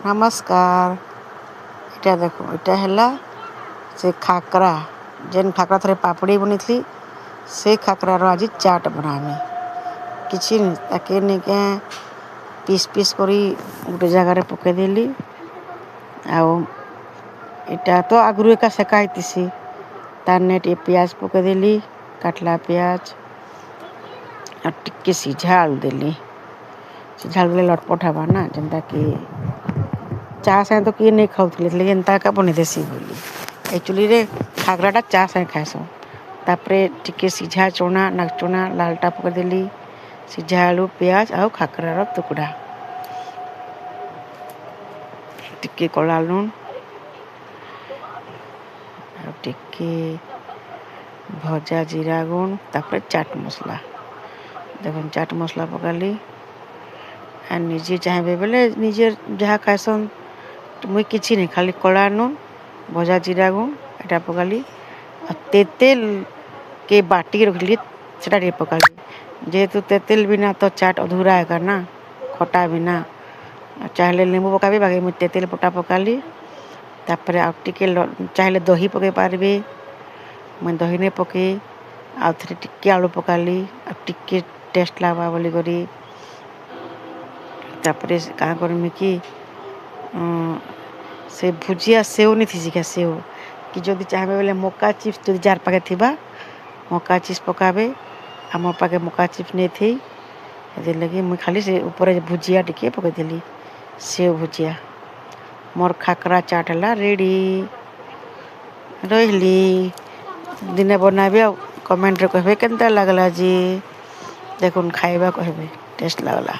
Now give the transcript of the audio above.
नमस्कार। इटा देखो इटा हैला से खाकरा जेन खाकरा थरे पापड़ी बनी से खाकरार आज चाट बनामी किसी ताके निके पीस पीस करी गोटे जगार पकईदेली आटा तो आगु एका सेकाईसी तार टे पियाज पकईदेली काटला पियाज और टिके सीझा आलू देली सीझा आलू देले लटपट हवा ना जेनता कि चाह सागे तो किए नहीं खाऊले लेकिन एंता का बनी देसी बोली एक्चुअली रे खागराटा चाह सागे खाएसन तापरे टिके सीझा चोना नागचोना लालटा पकईदेली सीझा आलू पियाज आउ खाकरार टुकड़ा टिके कला लुण टिके भजा जीरा गुण तापरे चाट मसला देखो चाट मसला पकाली आ निजे चाहे बेले निजे जहाँ खाएसन मुई किसी नहीं खाली कला नून भजा जीरा गुण एटा पकाली तेतेल के बाटी रखली से पकाली जेहेतु तेतेल बिना तो चाट अधूरा है ना खटा बिना चाहे लेंबू पकाबी बाकी मुझे तेतेल पटा पकाली तापरे आउटे चाहे दही पकई पारबे मैं दही नहीं पकई आउ थे टिके आलू पकाली आ टिके टेस्ट लगवा बोली करी तापरे क्या करमी कि से भुजिया सेव नहीं थी क्या सेव कि जदि चाहे बोले मका चिप्स जो जार पाखे थी मका चिप्स पकाबे आ मो पाखे मका चिप्स नहीं थी लगे मुझे खाली से ऊपर भुजिया टिके पकईदेली सेव भुजिया मोर खाकरा चाट है रेडी रही दिने बनाबे कमेंट रे कहबे केनता लागला जी देखुन खाइबा कहबे टेस्ट लागला।